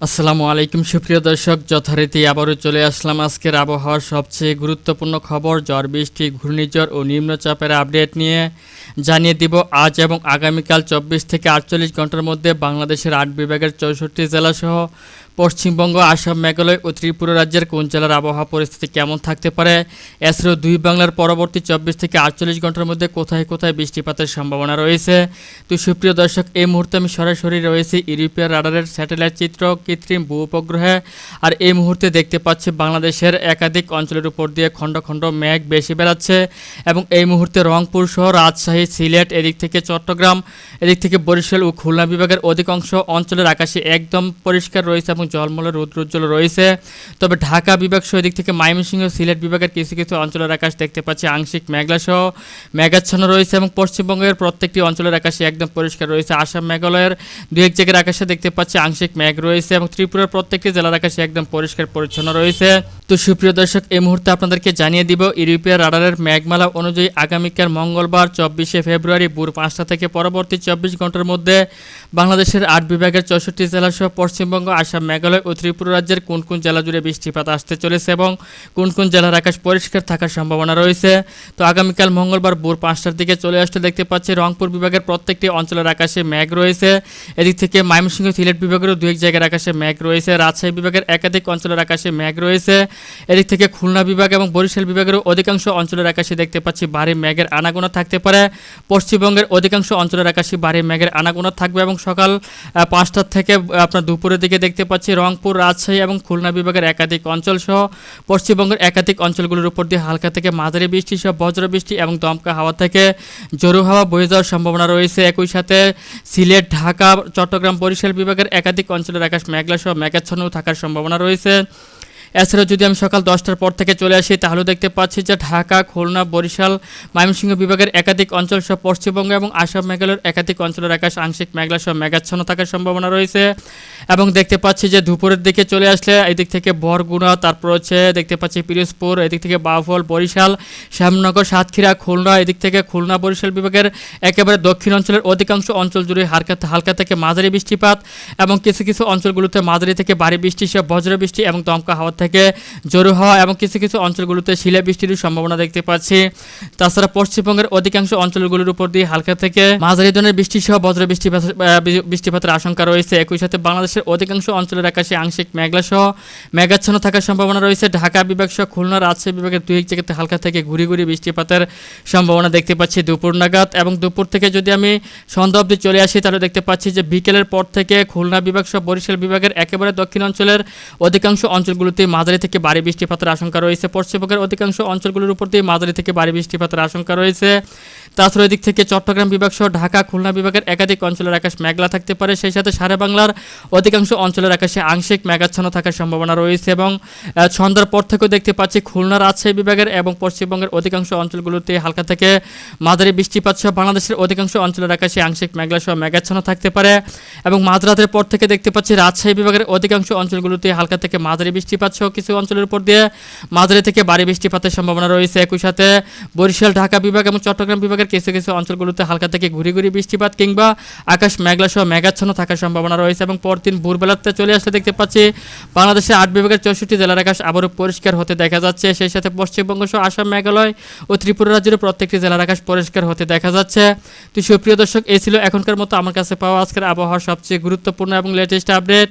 আসসালামু আলাইকুম সুপ্রিয় দর্শক, যথারীতি আবারও চলে আসলাম আজকের আবহাওয়ার সবচেয়ে গুরুত্বপূর্ণ খবর ঝড় বৃষ্টি, ঘূর্ণিঝড় ও নিম্নচাপের আপডেট নিয়ে। জানিয়ে দিব আজ এবং আগামীকাল 24 থেকে 48 ঘন্টার মধ্যে বাংলাদেশের 8 বিভাগের 64 জেলাসহ পশ্চিমবঙ্গ, আসাম, মেঘালয় ও ত্রিপুরা রাজ্যের কোন জেলার আবহাওয়া পরিস্থিতি কেমন থাকতে পারে। এছাড়াও দুই বাংলার পরবর্তী 24 থেকে 48 ঘন্টার মধ্যে কোথায় কোথায় বৃষ্টিপাতের সম্ভাবনা রয়েছে। তো সুপ্রিয় দর্শক, এই মুহূর্তে আমি সরাসরি রয়েছি ইউরোপীয় রাডারের স্যাটেলাইট চিত্র কৃত্রিম ভূ উপগ্রহে। আর এই মুহূর্তে দেখতে পাচ্ছি বাংলাদেশের একাধিক অঞ্চলের উপর দিয়ে খণ্ড খণ্ড মেঘ বেশি বেড়াচ্ছে এবং এই মুহূর্তে রংপুর সহ রাজশাহী, সিলেট, এদিক থেকে চট্টগ্রাম, এদিক থেকে বরিশাল ও খুলনা বিভাগের অধিকাংশ অঞ্চলের আকাশে একদম পরিষ্কার রয়েছে এবং ঝলমলে রৌদ্রোজ্জ্বল রয়েছে। তবে ঢাকা বিভাগ সহ এদিক থেকে ময়মনসিংহ, সিলেট বিভাগের কিছু কিছু অঞ্চলের আকাশ দেখতে পাচ্ছি আংশিক মেঘলা সহ মেঘাচ্ছন্ন রয়েছে এবং পশ্চিমবঙ্গের প্রত্যেকটি অঞ্চলের আকাশে একদম পরিষ্কার রয়েছে। আসাম, মেঘালয়ের দু এক জায়গার আকাশে দেখতে পাচ্ছি আংশিক মেঘ রয়েছে এবং ত্রিপুরার প্রত্যেকটি জেলার আকাশে একদম পরিষ্কার পরিচ্ছন্ন রয়েছে। তো সুপ্রিয় দর্শক, এই মুহূর্তে আপনাদেরকে জানিয়ে দিব ইউরোপীয় রাডারের মেঘমালা অনুযায়ী আগামীকাল মঙ্গলবার 24শে ফেব্রুয়ারি ভোর 5টা থেকে পরবর্তী 24 ঘন্টার মধ্যে বাংলাদেশের 8 বিভাগের 64 জেলাসহ পশ্চিমবঙ্গ, আসাম, মেঘালয় ও ত্রিপুরা রাজ্যের কোন কোন জেলা জুড়ে বৃষ্টিপাত আসতে চলেছে এবং কোন কোন জেলার আকাশ পরিষ্কার থাকার সম্ভাবনা রয়েছে। তো আগামীকাল মঙ্গলবার ভোর 5টার দিকে চলে আসতে দেখতে পাচ্ছি রংপুর বিভাগের প্রত্যেকটি অঞ্চলের আকাশে মেঘ রয়েছে। এদিক থেকে ময়মনসিংহ, সিলেট বিভাগেরও দু এক জায়গার আকাশে মেঘ রয়েছে। রাজশাহী বিভাগের একাধিক অঞ্চলের আকাশে মেঘ রয়েছে। এদিক থেকে খুলনা বিভাগ এবং বরিশাল বিভাগের অধিকাংশ অঞ্চলের আকাশে দেখতে পাচ্ছি ভারী মেঘের আনাগোনা থাকতে পারে। পশ্চিমবঙ্গের অধিকাংশ অঞ্চলের আকাশে ভারী মেঘের আনাগোনা থাকবে এবং সকাল 5টা থেকে আপনার দুপুরের দিকে দেখতে পাচ্ছি রংপুর, রাজশাহী এবং খুলনা বিভাগের একাধিক অঞ্চল সহ পশ্চিমবঙ্গের একাধিক অঞ্চলগুলোর উপর দিয়ে হালকা থেকে মাঝারি বৃষ্টি সহ বজ্রবৃষ্টি এবং দমকা হাওয়া থেকে জোরো হাওয়া বয়ে যাওয়ার সম্ভাবনা রয়েছে। একই সাথে সিলেট, ঢাকা, চট্টগ্রাম, বরিশাল বিভাগের একাধিক অঞ্চলের আকাশ মেঘলা সহ মেঘাচ্ছন্ন থাকার সম্ভাবনা রয়েছে। এছাড়াও যদি আমি সকাল 10টার পর থেকে চলে আসি তাহলে দেখতে পাচ্ছি যে ঢাকা, খুলনা, বরিশাল, ময়মনসিংহ বিভাগের একাধিক অঞ্চল সহ পশ্চিমবঙ্গ এবং আসাম, মেঘালয়ের একাধিক অঞ্চলের আকাশ আংশিক মেঘলা সহ মেঘাচ্ছন্ন থাকার সম্ভাবনা রয়েছে। এবং দেখতে পাচ্ছি যে দুপুরের দিকে চলে আসলে এদিক থেকে বরগুনা, তারপর হচ্ছে দেখতে পাচ্ছি পিরোজপুর, এদিক থেকে বাউফল, বরিশাল, শ্যামনগর, সাতক্ষীরা, খুলনা, এদিক থেকে খুলনা, বরিশাল বিভাগের একেবারে দক্ষিণ অঞ্চলের অধিকাংশ অঞ্চল জুড়ে হালকা থেকে মাঝারি বৃষ্টিপাত এবং কিছু কিছু অঞ্চলগুলোতে মাঝারি থেকে ভারী বৃষ্টি সহ বজ্রবৃষ্টি এবং দমকা হাওয়া থেকে জোরো হাওয়া এবং কিছু কিছু অঞ্চলগুলোতে শিলা বৃষ্টির সম্ভাবনা দেখতে পাচ্ছি। তাছাড়া পশ্চিমবঙ্গের অধিকাংশ অঞ্চলগুলোর উপর দিয়ে হালকা থেকে মাঝারি ধরনের বৃষ্টি সহ বৃষ্টিপাতের আশঙ্কা রয়েছে। একই সাথে বাংলাদেশের অধিকাংশ অঞ্চলের আকাশে আংশিক মেঘলা সহ মেঘাচ্ছন্ন থাকার সম্ভাবনা রয়েছে। ঢাকা বিভাগ সহ খুলনা, রাজশাহী বিভাগের দুই এক জায়গাতে হালকা থেকে ঘুরি বৃষ্টিপাতের সম্ভাবনা দেখতে পাচ্ছি দুপুর নাগাদ। এবং দুপুর থেকে যদি আমি সন্ধ্যা অবধি চলে আসি তাহলে দেখতে পাচ্ছি যে বিকেলের পর থেকে খুলনা বিভাগ সহ বরিশাল বিভাগের একেবারে দক্ষিণ অঞ্চলের অধিকাংশ অঞ্চলগুলোতে মাঝারি থেকে ভারী বৃষ্টিপাতের আশঙ্কা রয়েছে। পশ্চিমবঙ্গের অধিকাংশ অঞ্চলগুলোর উপর দিয়ে মাঝারি থেকে ভারী বৃষ্টিপাতের আশঙ্কা রয়েছে। তাছাড়া এদিক থেকে চট্টগ্রাম বিভাগ সহ ঢাকা, খুলনা বিভাগের একাধিক অঞ্চলের আকাশ মেঘলা থাকতে পারে। সেই সাথে সারা বাংলার অধিকাংশ অঞ্চলের আকাশে আংশিক মেঘাচ্ছন্ন থাকার সম্ভাবনা রয়েছে। এবং সন্ধ্যার পর থেকেও দেখতে পাচ্ছি খুলনা, রাজশাহী বিভাগের এবং পশ্চিমবঙ্গের অধিকাংশ অঞ্চলগুলোতে হালকা থেকে মাঝারি বৃষ্টিপাত সহ বাংলাদেশের অধিকাংশ অঞ্চলের আকাশে আংশিক মেঘলা সহ মেঘাচ্ছন্ন থাকতে পারে। এবং মাঝরাতের পর থেকে দেখতে পাচ্ছি রাজশাহী বিভাগের অধিকাংশ অঞ্চলগুলোতে হালকা থেকে মাঝারি বৃষ্টিপাত সহ কিছু অঞ্চলের উপর দিয়ে মাঝারি থেকে ভারী বৃষ্টিপাতের সম্ভাবনা রয়েছে। একই সাথে বরিশাল, ঢাকা বিভাগ এবং চট্টগ্রাম বিভাগের কিছু কিছু অঞ্চলগুলোতে হালকা থেকে ঘুরি বৃষ্টিপাত কিংবা আকাশ মেঘলা সহ মেঘাচ্ছন্ন থাকার সম্ভাবনা রয়েছে। এবং পরদিন ভোরবেলাতে চলে আসলে দেখতে পাচ্ছি বাংলাদেশের 8 বিভাগের 64 জেলার আকাশ আবারও পরিষ্কার হতে দেখা যাচ্ছে। সেই সাথে পশ্চিমবঙ্গ সহ আসাম, মেঘালয় ও ত্রিপুরা রাজ্যের প্রত্যেকটি জেলার আকাশ পরিষ্কার হতে দেখা যাচ্ছে। তো সুপ্রিয় দর্শক, এই ছিল এখনকার মতো আমার কাছে পাওয়া আজকের আবহাওয়ার সবচেয়ে গুরুত্বপূর্ণ এবং লেটেস্ট আপডেট।